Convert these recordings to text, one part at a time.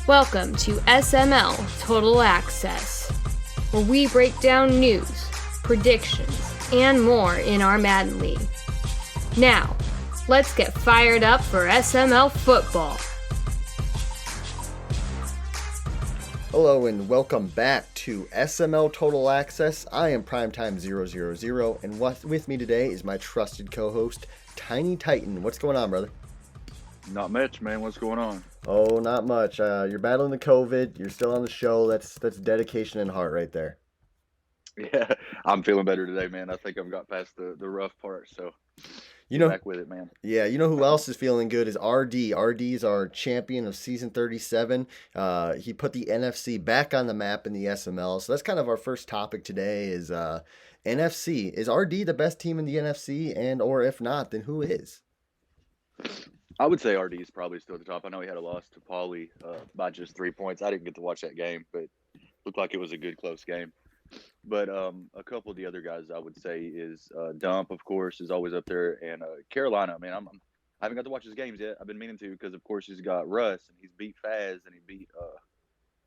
Welcome to SML Total Access, where we break down news, predictions, and more in our Madden League. Now, let's get fired up for SML football. Hello and welcome back to SML Total Access. I am Primetime 000, and with me today is my trusted co-host, Tiny Titan. What's going on, brother? Not much, man. What's going on? Oh, not much. You're battling the COVID. You're still on the show. That's dedication and heart right there. Yeah, I'm feeling better today, man. I think I've got past the rough part, so back with it, man. Yeah, you know who else is feeling good is RD. RD is our champion of season 37. He put the NFC back on the map in the SML. So that's kind of our first topic today is NFC. Is RD the best team in the NFC? And or if not, then who is? I would say RD is probably still at the top. I know he had a loss to Paulie by just 3 points. I didn't get to watch that game, but looked like it was a good, close game. But a couple of the other guys I would say is Dump, of course, is always up there. And Carolina, man, I haven't got to watch his games yet. I've been meaning to because, of course, he's got Russ, and he's beat Faz, and he beat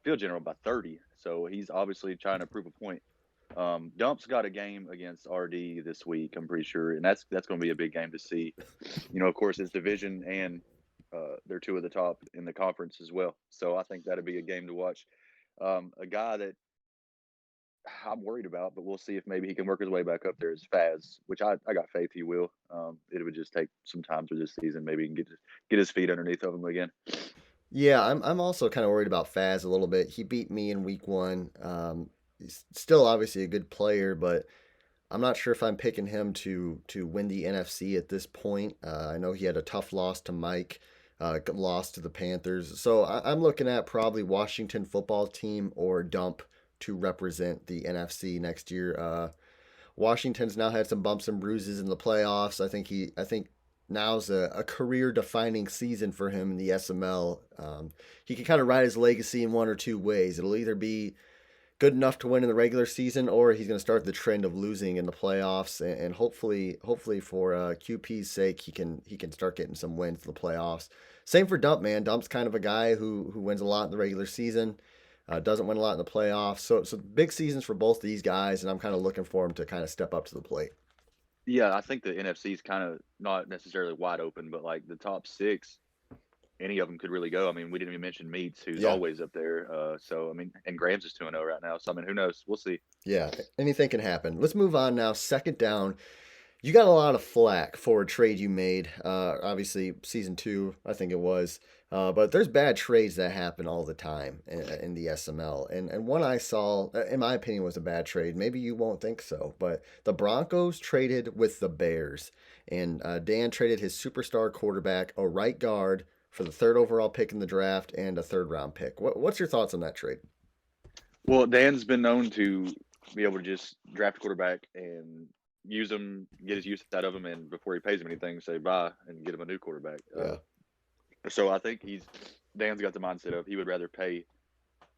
Field General by 30. So he's obviously trying to prove a point. Dump's got a game against RD this week, I'm pretty sure, and that's going to be a big game to see. You know, of course, it's division, and they're two of the top in the conference as well. So I think that'll be a game to watch. A guy that I'm worried about, but we'll see if maybe he can work his way back up there is Faz, which I got faith he will. It would just take some time through this season. Maybe he can get his feet underneath of him again. Yeah, I'm also kind of worried about Faz a little bit. He beat me in week one. He's still obviously a good player, but I'm not sure if I'm picking him to win the NFC at this point. I know he had a tough loss to Mike, lost to the Panthers. So I'm looking at probably Washington football team or Dump to represent the NFC next year. Washington's now had some bumps and bruises in the playoffs. I think now's a career-defining season for him in the SML. He can kind of ride his legacy in one or two ways. It'll either be good enough to win in the regular season, or he's going to start the trend of losing in the playoffs. And hopefully for QP's sake, he can start getting some wins in the playoffs. Same for Dump, man. Dump's kind of a guy who wins a lot in the regular season, doesn't win a lot in the playoffs. So big seasons for both of these guys, and I'm kind of looking for him to kind of step up to the plate. Yeah, I think the NFC is kind of not necessarily wide open, but like the top six, any of them could really go. I mean, we didn't even mention Meats, who's always up there. So, I mean, and Graham's is 2-0 right now. So, I mean, who knows? We'll see. Yeah, anything can happen. Let's move on now. Second down. You got a lot of flack for a trade you made. Obviously, season 2, I think it was. But there's bad trades that happen all the time in the SML. And one I saw, in my opinion, was a bad trade. Maybe you won't think so. But the Broncos traded with the Bears. And Dan traded his superstar quarterback, a right guard, for the 3rd overall pick in the draft and a 3rd round pick. What's your thoughts on that trade? Well, Dan's been known to be able to just draft a quarterback and use him, get his use out of him, and before he pays him anything, say bye and get him a new quarterback. Yeah. So I think Dan's got the mindset of he would rather pay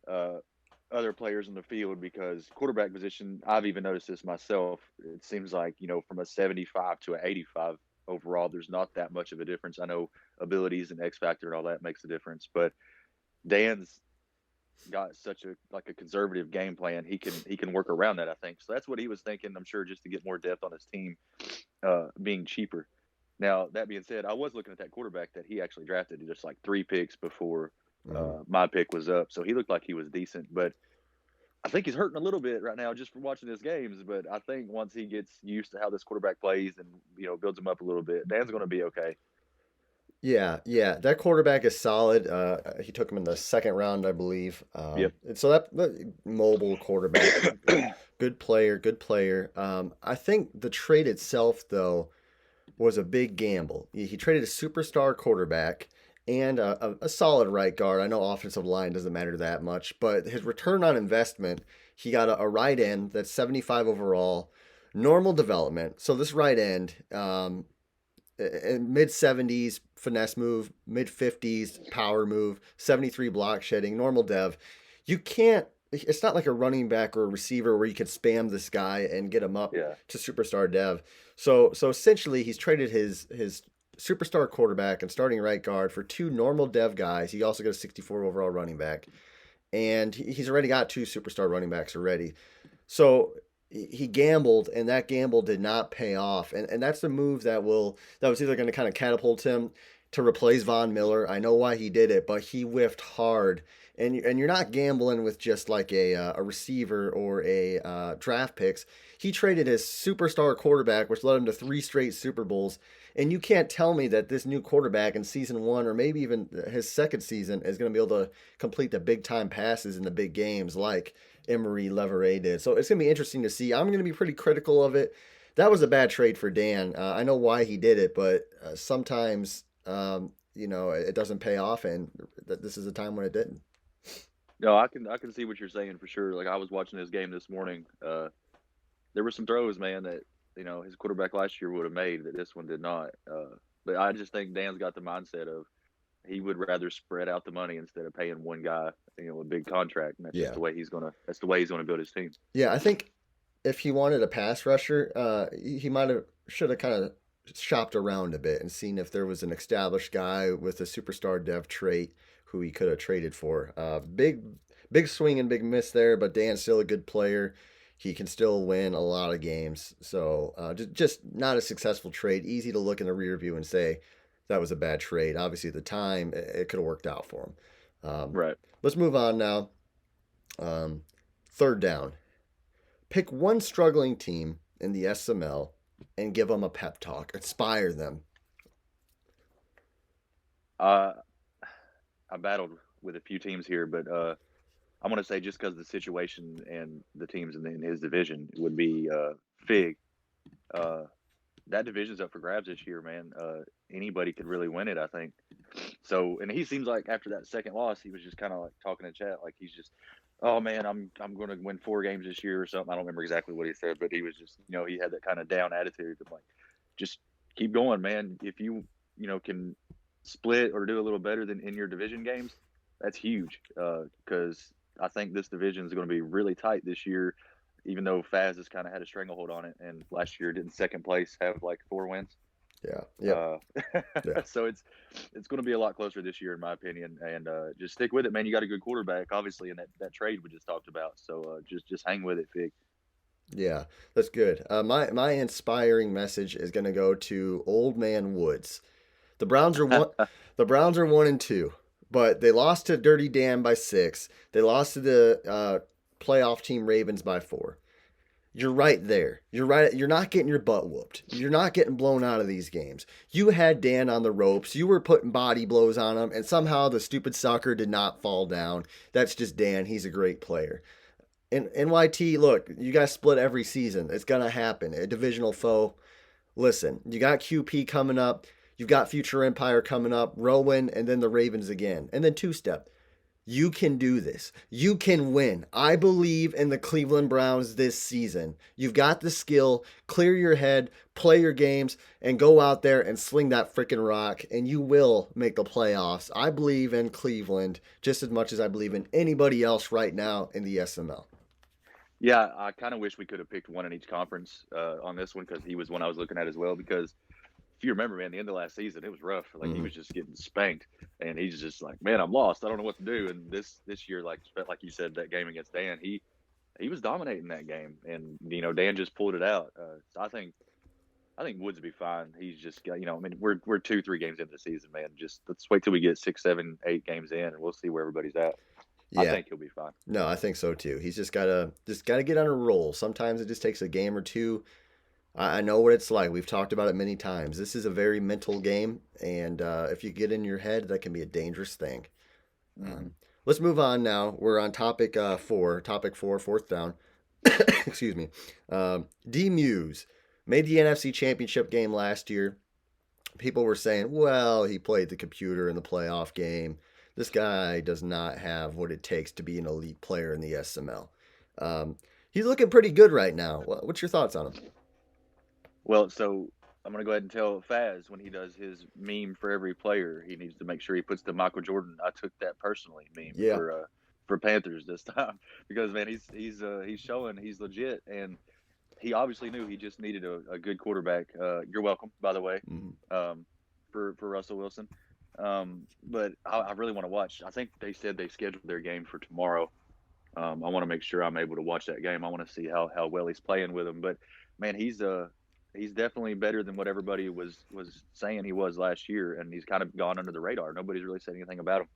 other players in the field because quarterback position, I've even noticed this myself. It seems like, you know, from a 75 to an 85 overall, there's not that much of a difference. I know abilities and X factor and all that makes a difference, but Dan's got such a conservative game plan. He can work around that, I think. So that's what he was thinking, I'm sure, just to get more depth on his team, being cheaper. Now, that being said, I was looking at that quarterback that he actually drafted just like 3 picks before my pick was up. So he looked like he was decent, but I think he's hurting a little bit right now just from watching his games. But I think once he gets used to how this quarterback plays and, you know, builds him up a little bit, Dan's going to be okay. Yeah, that quarterback is solid. He took him in the 2nd round, I believe. Yep. So that mobile quarterback, good player. I think the trade itself, though, was a big gamble. He traded a superstar quarterback and a solid right guard. I know offensive line doesn't matter that much, but his return on investment, he got a right end that's 75 overall, normal development. So this right end, mid-70s finesse move, mid-50s power move, 73 block shedding, normal dev. You can't, it's not like a running back or a receiver where you can spam this guy and get him up to superstar dev. So essentially he's traded his superstar quarterback and starting right guard for two normal dev guys. He also got a 64 overall running back, and he's already got two superstar running backs already. So he gambled, and that gamble did not pay off. And that's the move that was either going to kind of catapult him to replace Von Miller. I know why he did it, but he whiffed hard. And you're not gambling with just like a receiver or a draft picks. He traded his superstar quarterback, which led him to 3 straight Super Bowls. And you can't tell me that this new quarterback in season 1 or maybe even his second season is going to be able to complete the big time passes in the big games like Emery Leverett did. So it's going to be interesting to see. I'm going to be pretty critical of it. That was a bad trade for Dan. I know why he did it, but sometimes, it doesn't pay off, and this is a time when it didn't. No, I can see what you're saying for sure. Like I was watching this game this morning. There were some throws, man, that his quarterback last year would have made that this one did not. But I just think Dan's got the mindset of he would rather spread out the money instead of paying one guy, a big contract, and that's just the way he's gonna build his team. Yeah, I think if he wanted a pass rusher, he should have kind of shopped around a bit and seen if there was an established guy with a superstar dev trait who he could have traded for. Big swing and big miss there, but Dan's still a good player. He can still win a lot of games. So just not a successful trade. Easy to look in the rear view and say that was a bad trade. Obviously, at the time, it could have worked out for him. Right. Let's move on now. Third down. Pick one struggling team in the SML and give them a pep talk. Inspire them. I battled with a few teams here, but I'm going to say just because of the situation and the teams in his division, it would be Fig. That division's up for grabs this year, man. Anybody could really win it, I think. So, and he seems like after that second loss, he was just kind of like talking in chat, like he's just, oh man, I'm going to win 4 games this year or something. I don't remember exactly what he said, but he was just, he had that kind of down attitude of like, just keep going, man. If you can split or do a little better than in your division games, that's huge. Because I think this division is going to be really tight this year, even though Faz has kind of had a stranglehold on it, and last year didn't second place have like 4 wins. Yeah. So it's going to be a lot closer this year, in my opinion. And just stick with it, man. You got a good quarterback, obviously, in that trade we just talked about. So just hang with it, Fig. Yeah, that's good. My inspiring message is going to go to Old Man Woods. The Browns are 1-2, but they lost to Dirty Dan by 6. They lost to the playoff team Ravens by 4. You're right there. You're right. You're not getting your butt whooped. You're not getting blown out of these games. You had Dan on the ropes. You were putting body blows on him, and somehow the stupid sucker did not fall down. That's just Dan. He's a great player. And NYT, look, you guys split every season. It's going to happen. A divisional foe. Listen, you got QP coming up. You've got Future Empire coming up, Rowan, and then the Ravens again. And then two-step. You can do this. You can win. I believe in the Cleveland Browns this season. You've got the skill. Clear your head, play your games, and go out there and sling that freaking rock, and you will make the playoffs. I believe in Cleveland just as much as I believe in anybody else right now in the SML. Yeah, I kind of wish we could have picked one in each conference on this one, because he was one I was looking at as well. Because if you remember, man, the end of last season, it was rough. Like he was just getting spanked, and he's just like, man, I'm lost. I don't know what to do. And this year, like you said, that game against Dan, he was dominating that game, and Dan just pulled it out. So I think Woods will be fine. He's just got, I mean, we're 2-3 games into the season, man. Just let's wait till we get 6, 7, 8 games in, and we'll see where everybody's at. Yeah. I think he'll be fine. No, I think so too. He's just gotta get on a roll. Sometimes it just takes a game or two. I know what it's like. We've talked about it many times. This is a very mental game, and if you get in your head, that can be a dangerous thing. Let's move on now. We're on topic 4. Topic 4, fourth down. Excuse me. Muse made the NFC Championship game last year. People were saying, well, he played the computer in the playoff game. This guy does not have what it takes to be an elite player in the SML. He's looking pretty good right now. What's your thoughts on him? Well, so I'm going to go ahead and tell Faz when he does his meme for every player, he needs to make sure he puts the Michael Jordan, I took that personally meme for Panthers this time, because, man, he's showing he's legit, and he obviously knew he just needed a good quarterback. You're welcome, by the way. for Russell Wilson. But I really want to watch. I think they said they scheduled their game for tomorrow. I want to make sure I'm able to watch that game. I want to see how well he's playing with him. But man, he's definitely better than what everybody was saying he was last year, and he's kind of gone under the radar. Nobody's really said anything about him.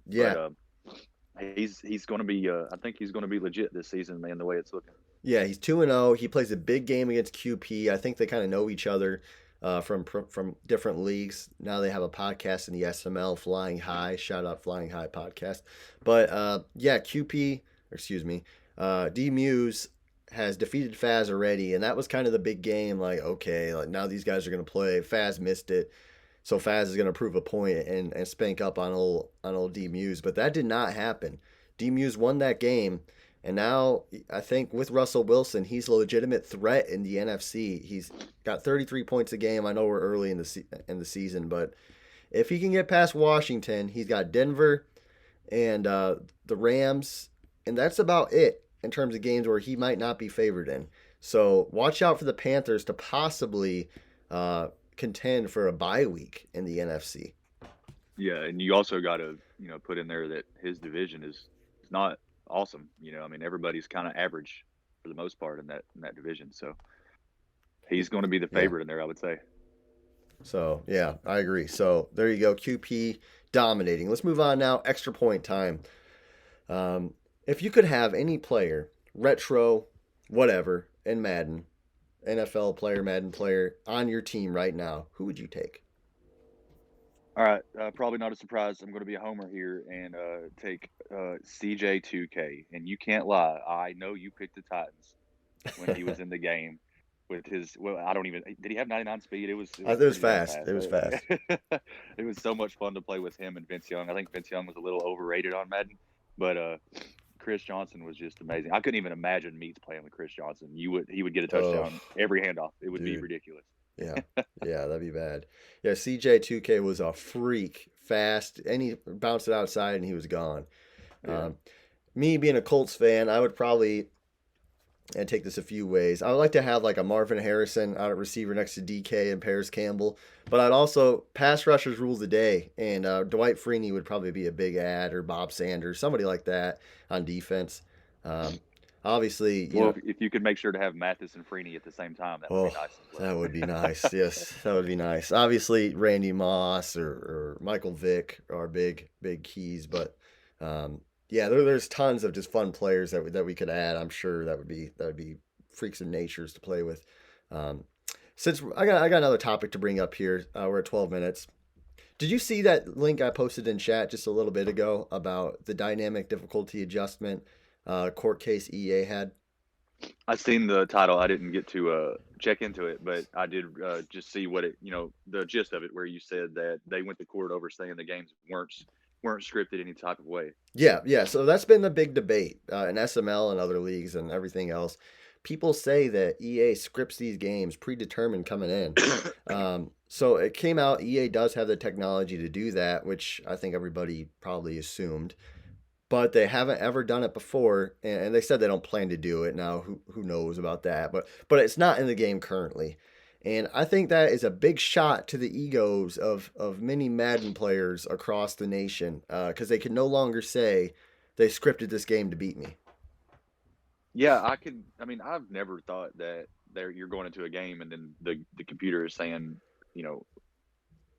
Yeah. But he's going to be. I think he's going to be legit this season, man. The way it's looking. Yeah, he's 2-0. He plays a big game against QP. I think they kind of know each other from different leagues. Now they have a podcast in the SML, Flying High. Shout out Flying High podcast. But yeah, D Muse has defeated Faz already, and that was kind of the big game. Like, okay, like now these guys are going to play. Faz missed it, so Faz is going to prove a point and spank up on old D Muse. But that did not happen. D Muse won that game. And now I think with Russell Wilson, he's a legitimate threat in the NFC. He's got 33 points a game. I know we're early in the season, but if he can get past Washington, he's got Denver and the Rams, and that's about it in terms of games where he might not be favored in. So watch out for the Panthers to possibly contend for a bye week in the NFC. Yeah, and you also got to put in there that his division is not awesome. I mean, everybody's kind of average for the most part in that division. So he's going to be the favorite in there, I would say. So yeah, I agree. So there you go, QP dominating. Let's move on now. Extra point time. If you could have any player, retro, whatever, in Madden, NFL player, Madden player, on your team right now, who would you take? All right, probably not a surprise. I'm going to be a homer here and take CJ2K. And you can't lie. I know you picked the Titans when he was in the game with his. Well, I don't even. Did he have 99 speed? It was fast. It was fast. It was so much fun to play with him and Vince Young. I think Vince Young was a little overrated on Madden, but Chris Johnson was just amazing. I couldn't even imagine Meats playing with Chris Johnson. He would get a touchdown every handoff. It would be ridiculous. Yeah, that'd be bad. Yeah, CJ2K was a freak, fast, and he bounced it outside and he was gone. Yeah. Me being a Colts fan, I would probably take this a few ways. I would like to have like a Marvin Harrison out at receiver next to DK and Paris Campbell, but I'd also pass rushers rule the day, and Dwight Freeney would probably be a big ad, or Bob Sanders, somebody like that on defense. Obviously, if you could make sure to have Mathis and Freeney at the same time, that would be nice. That would be nice. Yes, that would be nice. Obviously, Randy Moss or Michael Vick are big keys, but there's tons of just fun players that we could add. I'm sure that would be freaks of natures to play with. Since I got another topic to bring up here, we're at 12 minutes. Did you see that link I posted in chat just a little bit ago about the dynamic difficulty adjustment court case EA had? I seen the title. I didn't get to check into it, but I did just see what the gist of it, where you said that they went to court over saying the games weren't scripted any type of way. Yeah. So that's been the big debate in SML and other leagues and everything else. People say that EA scripts these games predetermined coming in. So it came out, EA does have the technology to do that, which I think everybody probably assumed. But they haven't ever done it before, and they said they don't plan to do it. Now, who knows about that? But it's not in the game currently. And I think that is a big shot to the egos of many Madden players across the nation, because they can no longer say they scripted this game to beat me. Yeah, I've never thought that you're going into a game and then the computer is saying,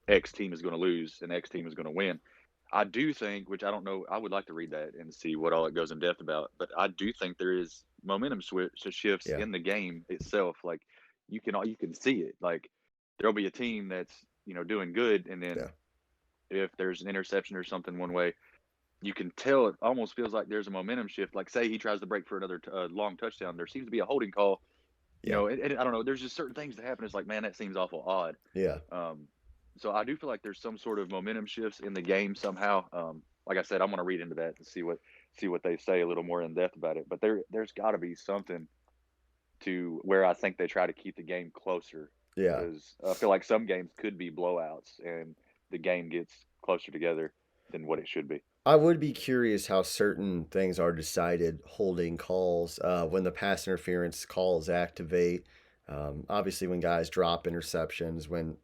X team is going to lose and X team is going to win. I do think, which I don't know, I would like to read that and see what all it goes in depth about, but I do think there is momentum shifts in the game itself. Like you can see it. Like there'll be a team that's, doing good, and then if there's an interception or something one way, you can tell it almost feels like there's a momentum shift. Like say he tries to break for another long touchdown, there seems to be a holding call. And I don't know, there's just certain things that happen. It's like, man, that seems awful odd. Yeah. So I do feel like there's some sort of momentum shifts in the game somehow. Like I said, I'm going to read into that and see what they say a little more in depth about it. But there's got to be something to where I think they try to keep the game closer. Yeah. Because I feel like some games could be blowouts and the game gets closer together than what it should be. I would be curious how certain things are decided, holding calls, when the pass interference calls activate. Obviously, when guys drop interceptions, when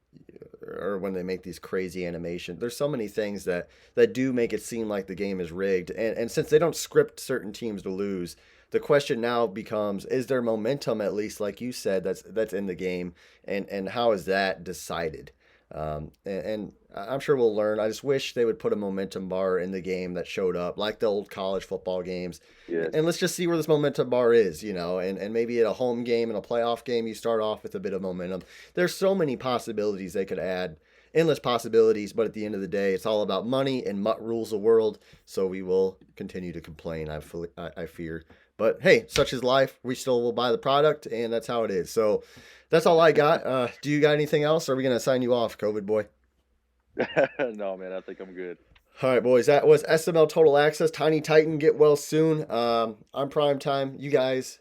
or when they make these crazy animations. There's so many things that do make it seem like the game is rigged. And since they don't script certain teams to lose, the question now becomes, is there momentum, at least like you said, that's in the game, and how is that decided? And I'm sure we'll learn. I just wish they would put a momentum bar in the game that showed up, like the old college football games. Yes. And let's just see where this momentum bar is, and maybe at a home game and a playoff game, you start off with a bit of momentum. There's so many possibilities they could add, endless possibilities, but at the end of the day, it's all about money, and Mutt rules the world. So we will continue to complain, I fear. But hey, such is life. We still will buy the product, and that's how it is. So that's all I got. Do you got anything else? Or are we going to sign you off, COVID boy? No, man, I think I'm good. All right, boys. That was SML Total Access. Tiny Titan, get well soon. I'm Prime Time. You guys